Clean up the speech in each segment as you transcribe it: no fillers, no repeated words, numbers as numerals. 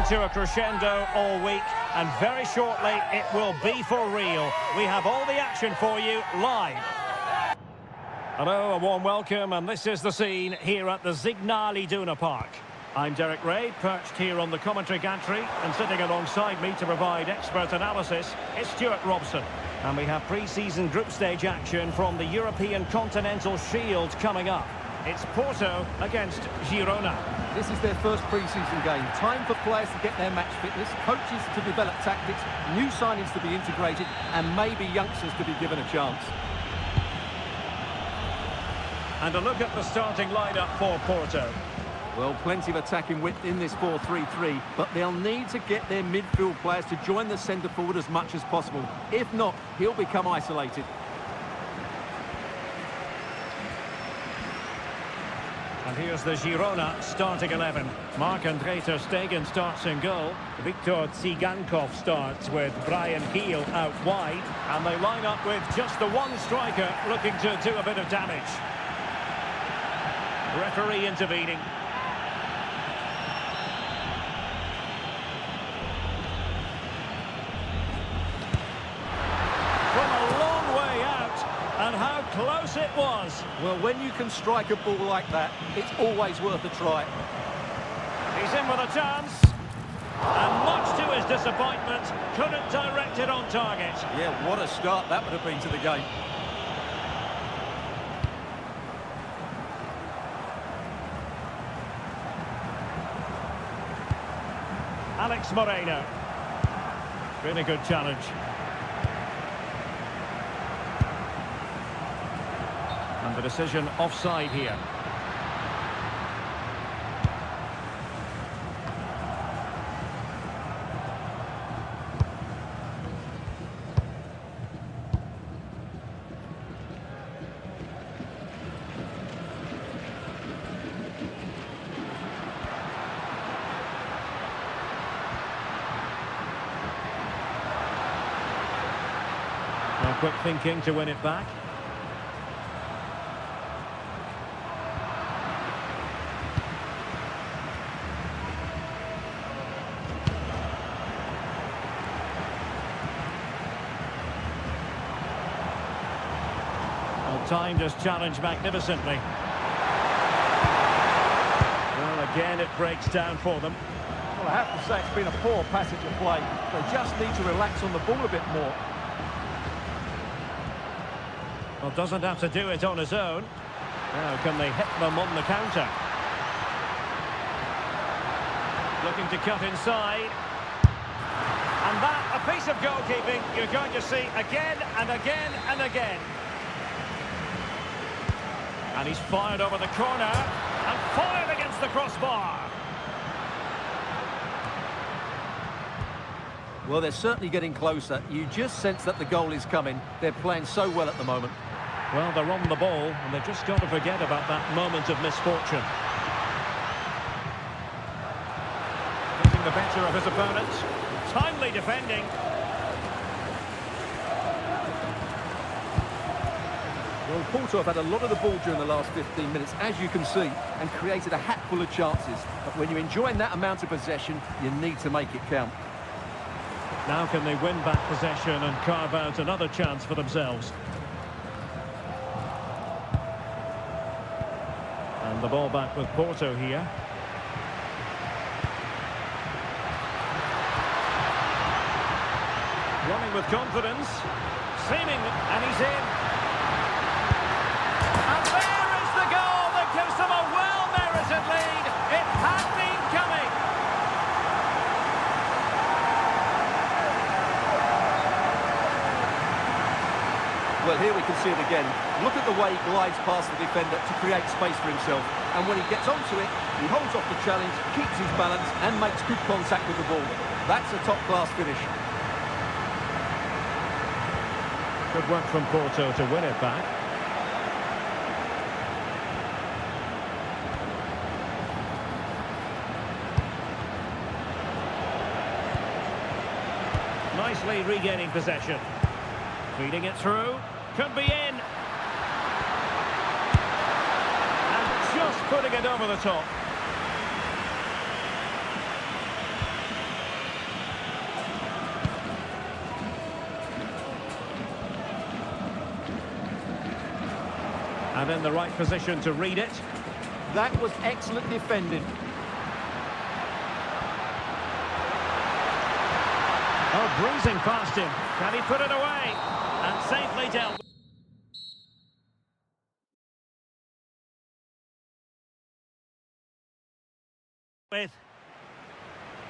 to a crescendo all week, and very shortly it will be for real. We have all the action for you live. Hello, a warm welcome, and this is the scene here at the Signal Iduna Park. I'm Derek Ray, perched here on the commentary gantry, and sitting alongside me to provide expert analysis is Stuart Robson. And we have pre-season group stage action from the European Continental Shield coming up. It's Porto against Girona. This is their first pre-season game. Time for players to get their match fitness, coaches to develop tactics, new signings to be integrated, and maybe youngsters to be given a chance. And a look at the starting lineup for Porto. Well, plenty of attacking width in this 4-3-3, but they'll need to get their midfield players to join the centre forward as much as possible. If not, he'll become isolated. And here's the Girona starting 11. Marc-André ter Stegen starts in goal. Viktor Tsigankov starts with Bryan Gil out wide. And they line up with just the one striker looking to do a bit of damage. Referee intervening. From a long way out, and how close it was. Well, when you can strike a ball like that, it's always worth a try. He's in with a chance. And much to his disappointment, couldn't direct it on target. Yeah, what a start that would have been to the game. Alex Moreno. Really good challenge. And the decision offside here. Quick thinking to win it back. Well, timed his challenge magnificently. Well, again, it breaks down for them. Well, I have to say it's been a poor passage of play. They just need to relax on the ball a bit more. Well, doesn't have to do it on his own. Now, can they hit them on the counter? Looking to cut inside. And that, a piece of goalkeeping you're going to see again and again and again. And he's fired over the corner and fired against the crossbar. Well, they're certainly getting closer. You just sense that the goal is coming. They're playing so well at the moment. Well, they're on the ball, and they've just got to forget about that moment of misfortune. Getting the better of his opponent. Timely defending. Well, Porto have had a lot of the ball during the last 15 minutes, as you can see, and created a hatful of chances. But when you're enjoying that amount of possession, you need to make it count. Now can they win back possession and carve out another chance for themselves? And the ball back with Porto here. Running with confidence. Seeming, and he's in. And there is the goal that gives them a well-merited lead. It had been coming. Well, here we can see it again. Look at the way he glides past the defender to create space for himself. And when he gets onto it, he holds off the challenge, keeps his balance, and makes good contact with the ball. That's a top-class finish. Good work from Porto to win it back. Nicely regaining possession. Feeding it through. Could be in. And just putting it over the top. And in the right position to read it. That was excellent defending. Oh, breezing past him. Can he put it away? And safely dealt with.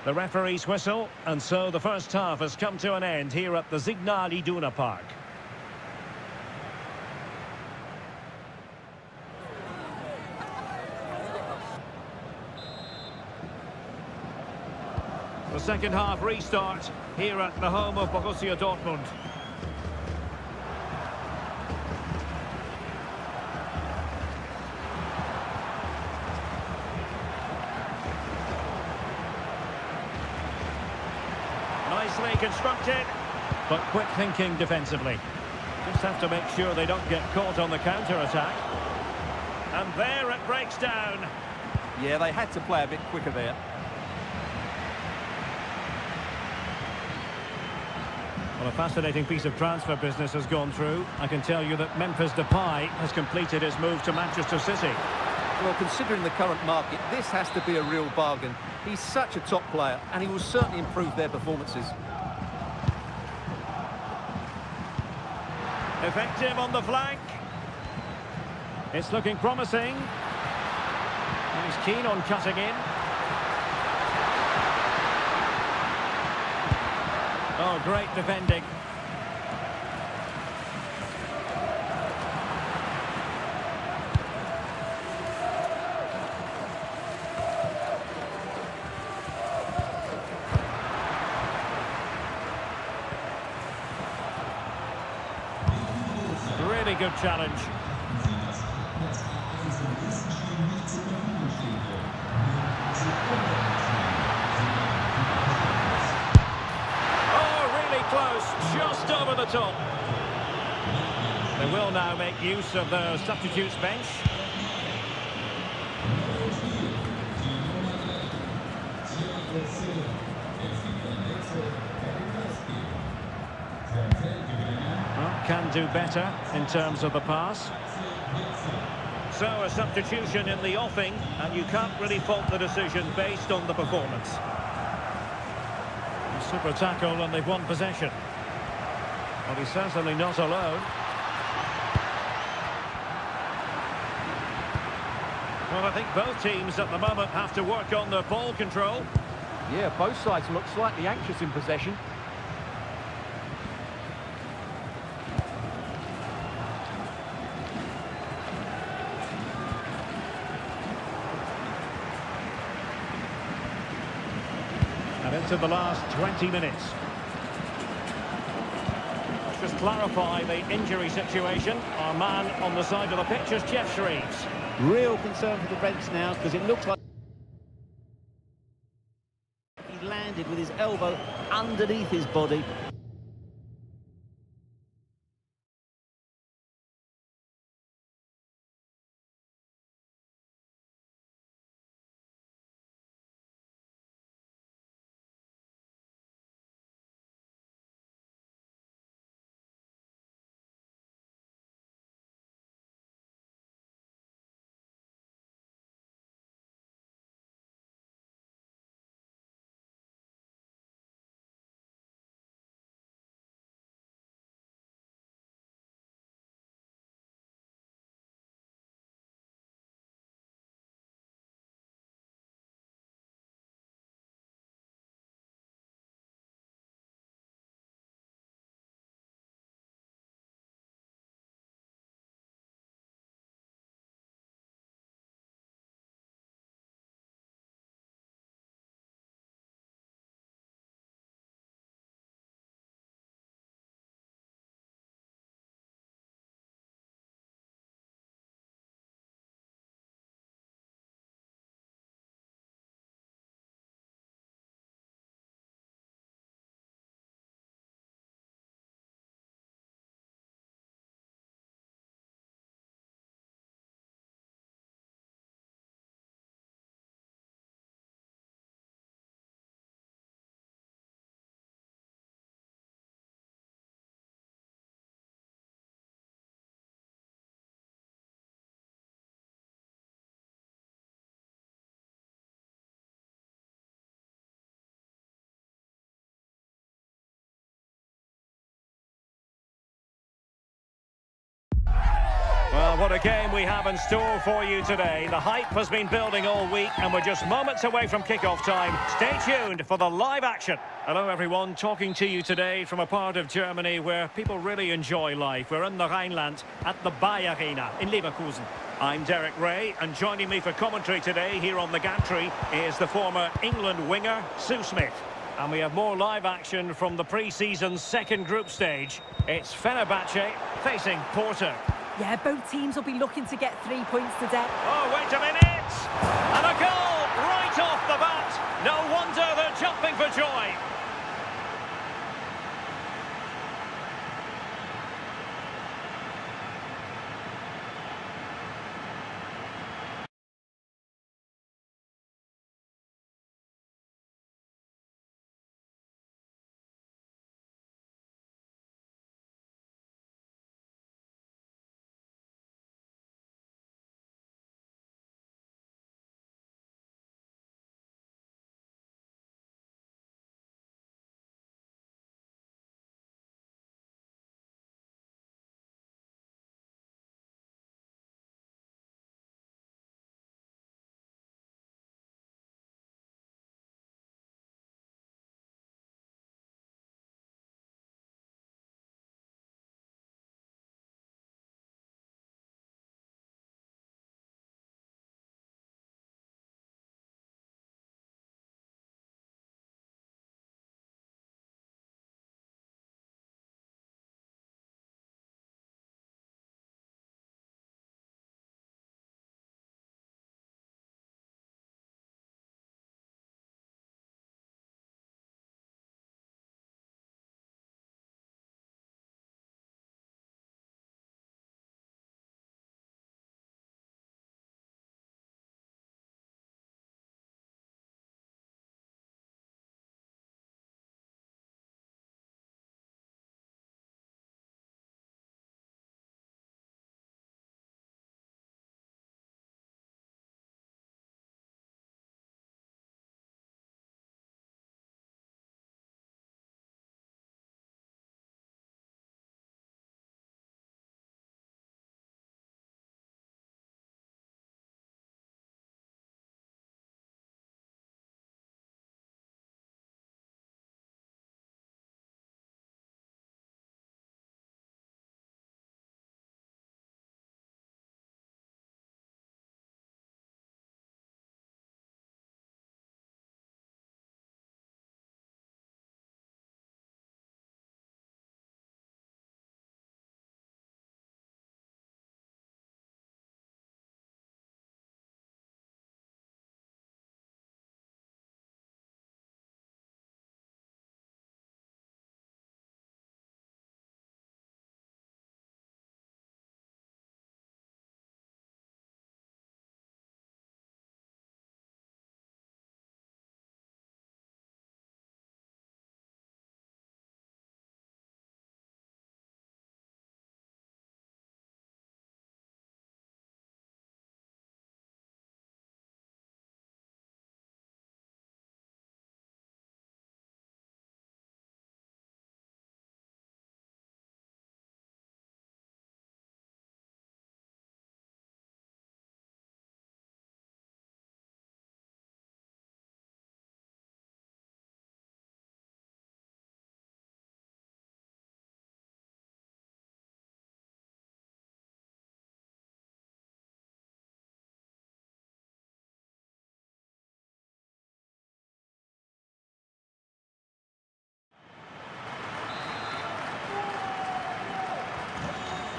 The referee's whistle, and so the first half has come to an end here at the Signal Iduna Park. The second half restart here at the home of Borussia Dortmund. Nicely constructed, but quick thinking defensively. Just have to make sure they don't get caught on the counter-attack. And there it breaks down. Yeah, they had to play a bit quicker there. Well, a fascinating piece of transfer business has gone through. I can tell you that Memphis Depay has completed his move to Manchester City. Well, considering the current market, this has to be a real bargain. He's such a top player, and he will certainly improve their performances. Effective on the flank. It's looking promising. He's keen on cutting in. Oh, great defending. Really good challenge. Close, just over the top. They will now make use of the substitutes bench. Well, can do better in terms of the pass. So a substitution in the offing, and you can't really fault the decision based on the performance. Super tackle, and they've won possession. Well, he's certainly not alone. Well, I think both teams at the moment have to work on their ball control. Yeah, both sides look slightly anxious in possession. And into the last 20 minutes. Let's just clarify the injury situation. Our man on the side of the pitch is Geoff Shreeves. Real concern for the Reds now, because it looks like he landed with his elbow underneath his body. Well, what a game we have in store for you today. The hype has been building all week and we're just moments away from kickoff time. Stay tuned for the live action. Hello everyone, talking to you today from a part of Germany where people really enjoy life. We're in the Rhineland at the Bayer Arena in Leverkusen. I'm Derek Ray, and joining me for commentary today here on the gantry is the former England winger, Sue Smith. And we have more live action from the pre-season second group stage. It's Fenerbahce facing Porto. Yeah, both teams will be looking to get 3 points today. Oh, wait a minute! And a goal right off the bat. No wonder they're jumping for joy.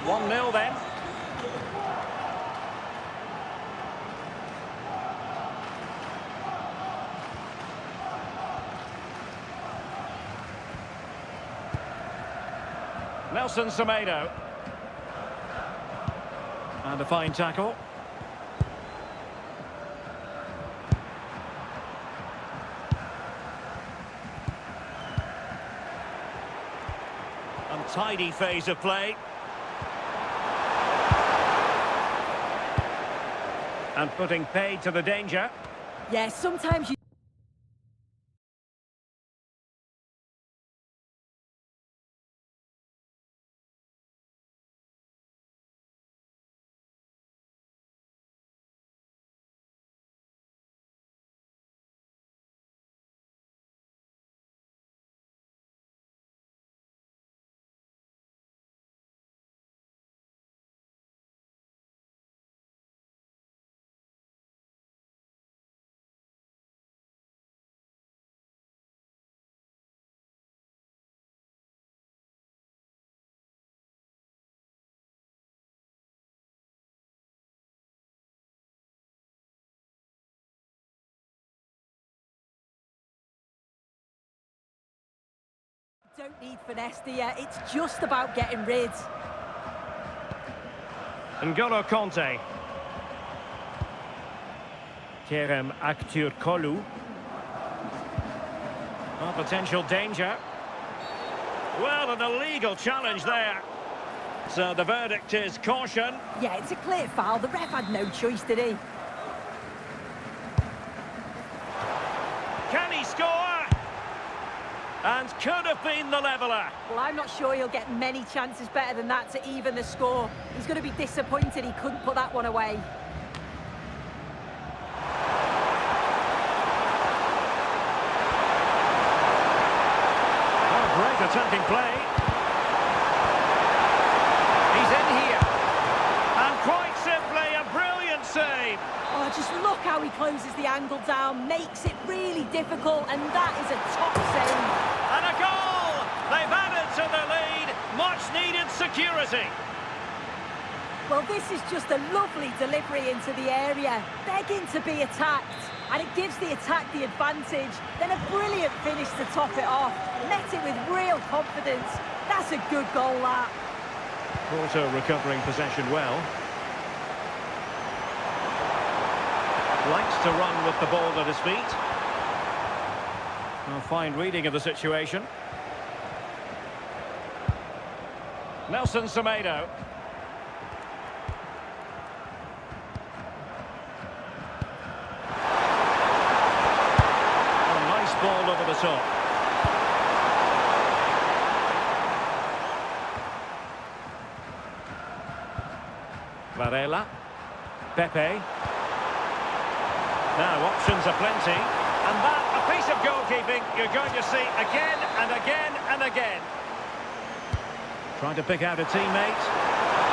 One nil then. Nelson Semedo. And a fine tackle. Untidy phase of play. And putting paid to the danger. Yeah, sometimes you Don't need finesse, do you? It's just about getting rid. N'Golo Conte. Kerem Aktürkoğlu. Oh, potential danger. Well, an illegal challenge there. So the verdict is caution. Yeah, it's a clear foul. The ref had no choice, did he? Can he score? And could have been the leveller. Well, I'm not sure he'll get many chances better than that to even the score. He's going to be disappointed he couldn't put that one away. Oh, great attacking play. He's in here. And quite simply, a brilliant save. Oh, just look how he closes the angle down, makes it really difficult, and that is a top save. And a goal! They've added to the lead. Much needed security. Well, this is just a lovely delivery into the area, begging to be attacked. And it gives the attack the advantage. Then a brilliant finish to top it off. Met it with real confidence. That's a good goal, that. Porto recovering possession well. Likes to run with the ball at his feet. A fine reading of the situation. Nelson Semedo. A nice ball over the top. Varela. Pepe. Now, options are plenty. And that, a piece of goalkeeping you're going to see again and again and again. Trying to pick out a teammate.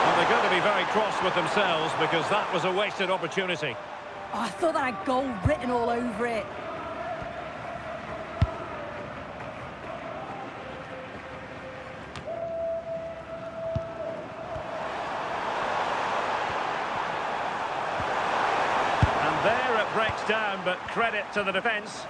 And they're going to be very cross with themselves because that was a wasted opportunity. Oh, I thought that had goal written all over it. There it breaks down, but credit to the defence.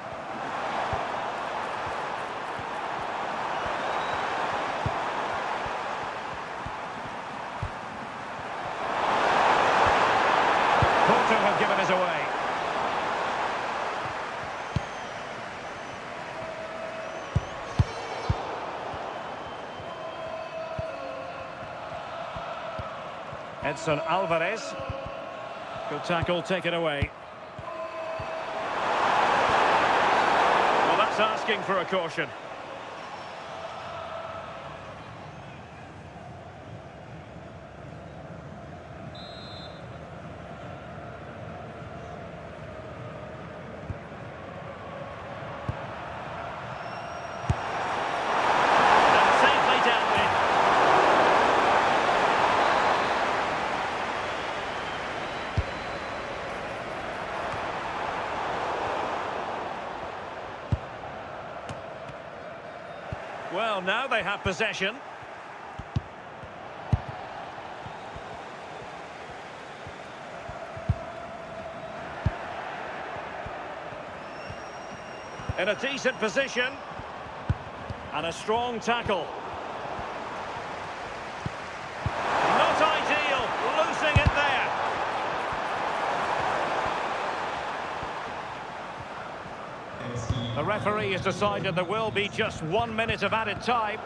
Porto have given us away. Edson Alvarez. Good tackle, take it away. Well, that's asking for a caution. And safely dealt with. Well, now they have possession. In a decent position. And a strong tackle. Not ideal, losing it there. The referee has decided there will be just 1 minute of added time.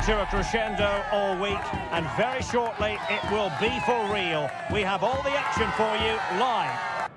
to a crescendo all week, and very shortly it will be for real. We have all the action for you live.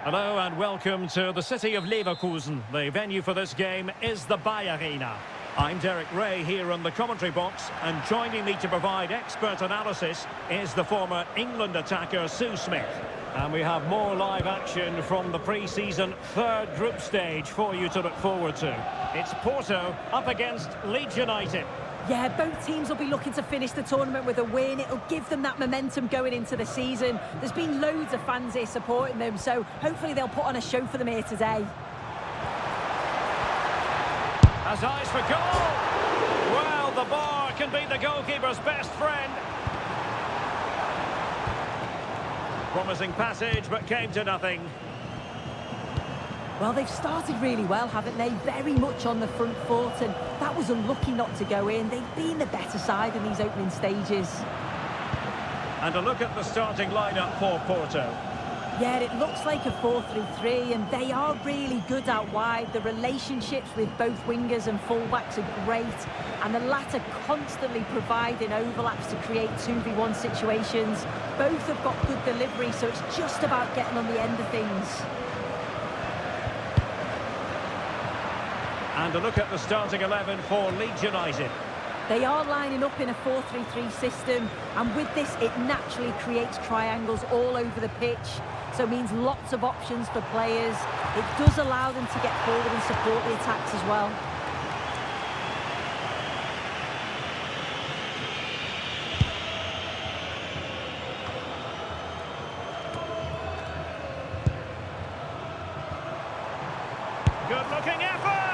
Hello and welcome to the city of Leverkusen. The venue for this game is the Bayer Arena. I'm Derek Ray here in the commentary box, and joining me to provide expert analysis is the former England attacker Sue Smith. And we have more live action from the pre-season third group stage for you to look forward to. It's Porto up against Leeds United. Yeah, both teams will be looking to finish the tournament with a win. It'll give them that momentum going into the season. There's been loads of fans here supporting them, so hopefully they'll put on a show for them here today. Has eyes for goal. Well, the bar can be the goalkeeper's best friend. Promising passage, but came to nothing. Well, they've started really well, haven't they? Very much on the front foot, and that was unlucky not to go in. They've been the better side in these opening stages. And a look at the starting lineup for Porto. Yeah, it looks like a 4-3-3, and they are really good out wide. The relationships with both wingers and fullbacks are great, and the latter constantly providing overlaps to create 2v1 situations. Both have got good delivery, so it's just about getting on the end of things. And a look at the starting 11 for Leeds United. They are lining up in a 4-3-3 system, and with this it naturally creates triangles all over the pitch, so it means lots of options for players. It does allow them to get forward and support the attacks as well. Good looking effort!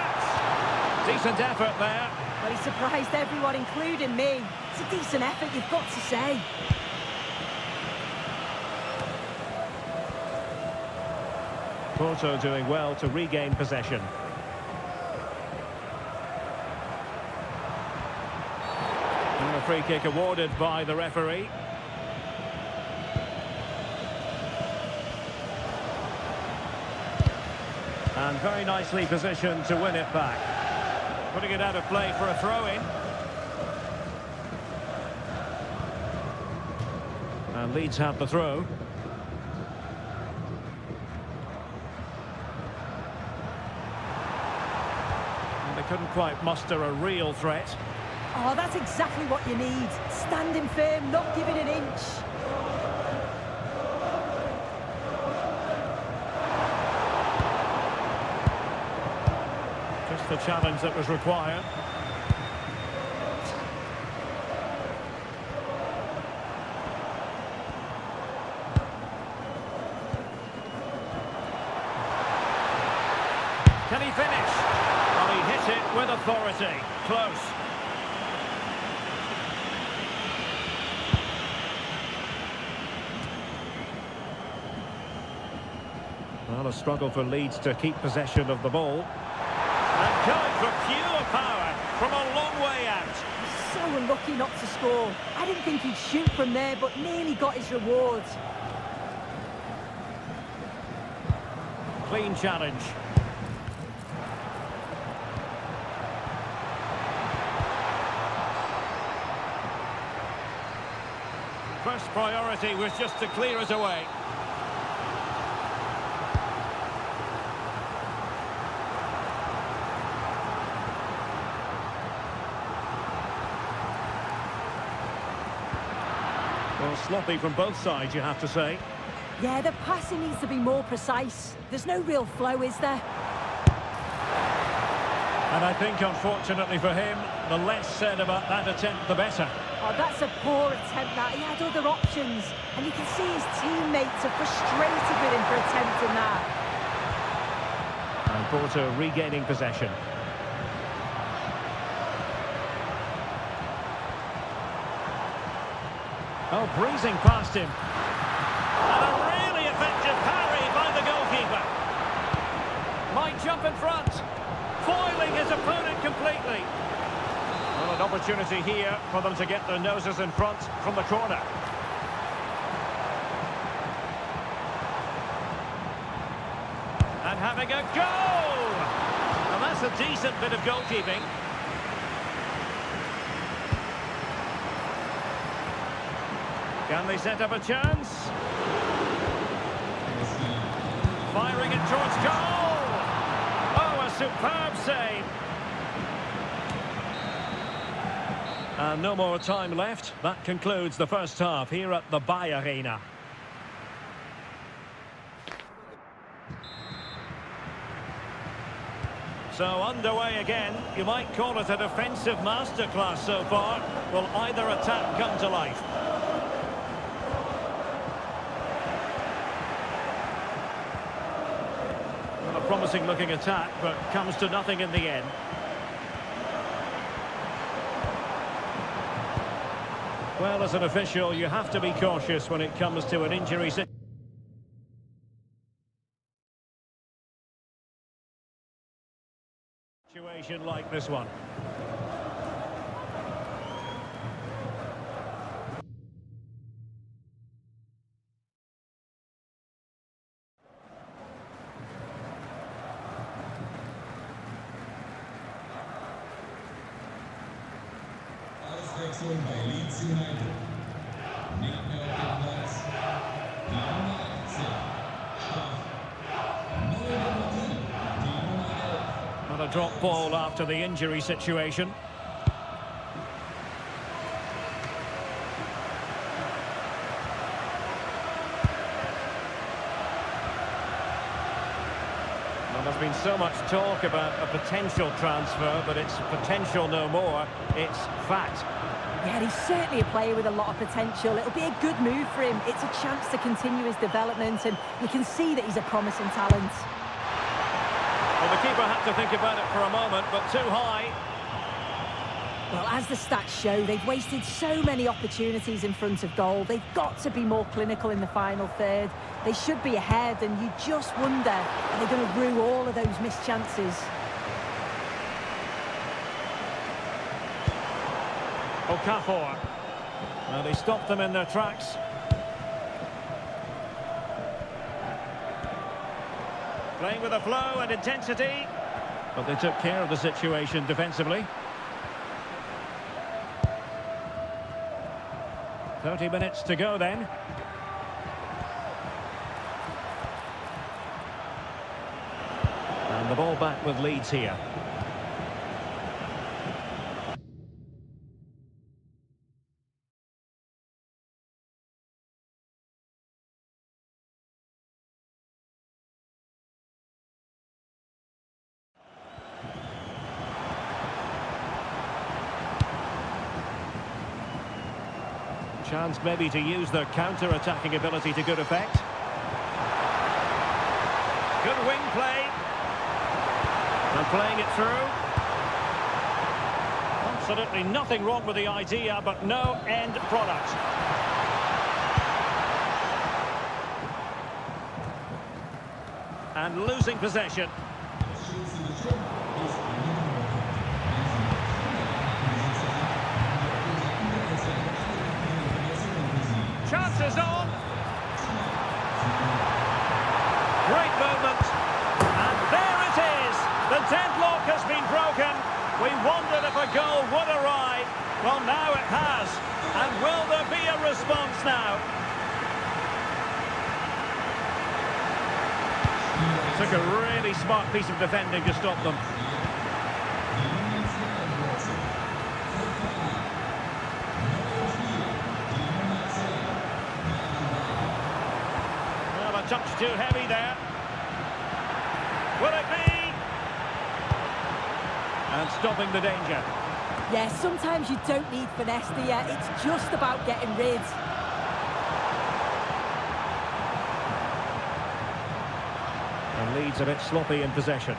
Decent effort there. Well, he surprised everyone, including me. It's a decent effort, you've got to say. Porto doing well to regain possession. And a free kick awarded by the referee. And very nicely positioned to win it back. Putting it out of play for a throw-in. And Leeds have the throw. And they couldn't quite muster a real threat. Oh, that's exactly what you need. Standing firm, not giving an inch. Just the challenge that was required. Can he finish? Well, he hit it with authority. Close. Well, a struggle for Leeds to keep possession of the ball. And going for pure power from a long way out. So unlucky not to score. I didn't think he'd shoot from there, but nearly got his reward. Clean challenge. First priority was just to clear it away. Well, sloppy from both sides, you have to say. Yeah, the passing needs to be more precise. There's no real flow, is there? And I think, unfortunately for him, the less said about that attempt, the better. Oh, that's a poor attempt, that. He had other options. And you can see his teammates are frustrated with him for attempting that. And Porto regaining possession. Oh, breezing past him. And a really effective parry by the goalkeeper. Might jump in front. Foiling his opponent completely. Well, an opportunity here for them to get their noses in front from the corner. And having a goal! And that's a decent bit of goalkeeping. Can they set up a chance? Firing it towards goal! Oh, a superb save! And no more time left. That concludes the first half here at the Bay Arena. So underway again. You might call it a defensive masterclass so far. Will either attack come to life? Well, a promising looking attack, but comes to nothing in the end. Well, as an official, you have to be cautious when it comes to an injury situation like this one. Auswechslung bei Leeds United. Nicht mehr auf dem Platz. Die Nummer 18. Strafe. Neue Partie. Die Nummer 11. Not a drop ball after the injury situation. Well, there's been so much talk about a potential transfer, but it's potential no more. It's fact. Yeah, he's certainly a player with a lot of potential. It'll be a good move for him. It's a chance to continue his development, and you can see that he's a promising talent. Well, the keeper had to think about it for a moment, but too high. Well, as the stats show, they've wasted so many opportunities in front of goal. They've got to be more clinical in the final third. They should be ahead, and you just wonder, are they going to rue all of those missed chances? Okafor. Well, they stopped them in their tracks. Playing with a flow and intensity. But they took care of the situation defensively. 30 minutes to go then. And the ball back with Leeds here. Chance maybe to use their counter-attacking ability to good effect. Good wing play. And playing it through. Absolutely nothing wrong with the idea, but no end product. And losing possession. Chances on. Great movement. And there it is. The deadlock has been broken. We wondered if a goal would arrive. Well, now it has. And will there be a response now? Took a really smart piece of defending to stop them. Touch too heavy there. Will it be? And stopping the danger. Yeah, sometimes you don't need finesse, do you? It's just about getting rid. And Leeds a bit sloppy in possession.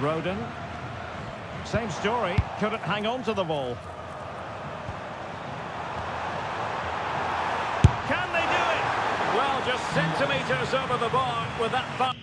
Rodon. Same story, couldn't hang on to the ball. Can they do it? Well, just centimetres over the bar with that.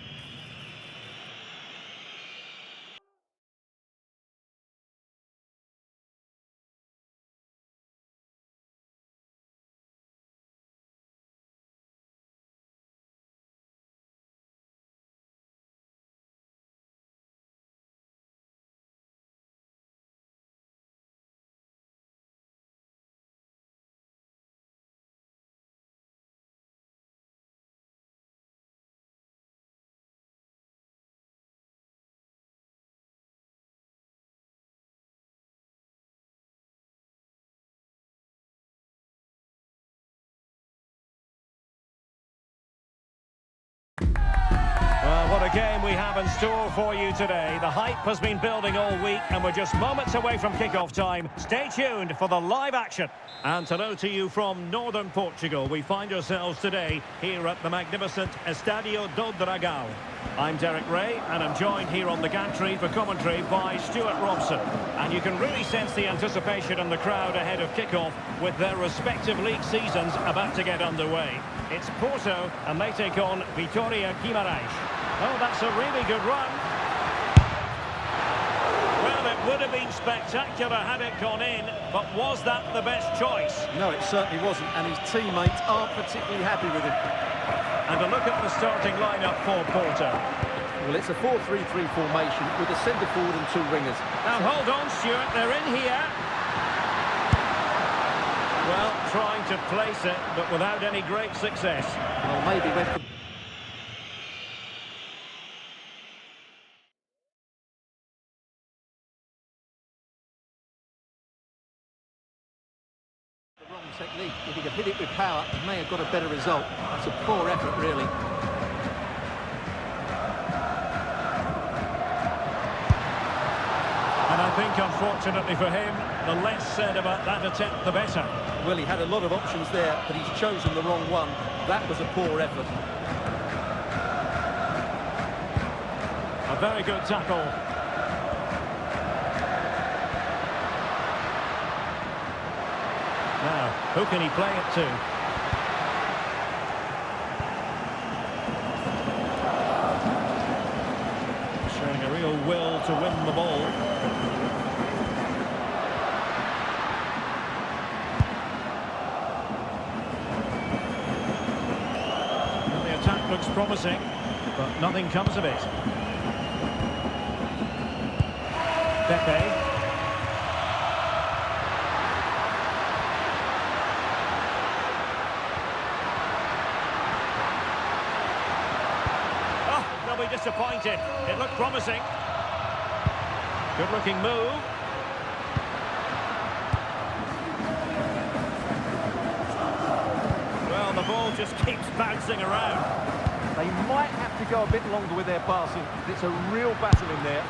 game we have in store for you today. The hype has been building all week and we're just moments away from kick-off time. Stay tuned for the live action. And hello to you from northern Portugal. We find ourselves today here at the magnificent Estádio do Dragão. I'm Derek Ray and I'm joined here on the gantry for commentary by Stuart Robson. And you can really sense the anticipation in the crowd ahead of kick-off with their respective league seasons about to get underway. It's Porto and they take on Vitória Guimarães. Oh, that's a really good run. Well, it would have been spectacular had it gone in, but was that the best choice? No, it certainly wasn't, and his teammates aren't particularly happy with him. And a look at the starting lineup for Porto. Well, it's a 4-3-3 formation with a centre forward and two ringers. Now hold on, Stuart, they're in here. Well, trying to place it, but without any great success. Well, maybe went for... the wrong technique. If he'd have hit it with power, he may have got a better result. That's a poor effort, really. And I think, unfortunately for him, the less said about that attempt, the better. Well, he had a lot of options there, but he's chosen the wrong one. That was a poor effort. A very good tackle. Now, who can he play it to? Showing a real will to win the ball. Well, the attack looks promising, but nothing comes of it. Pepe. They'll be disappointed. It looked promising. Good looking move. Well, the ball just keeps bouncing around. They might have to go a bit longer with their passing. It's a real battle in there.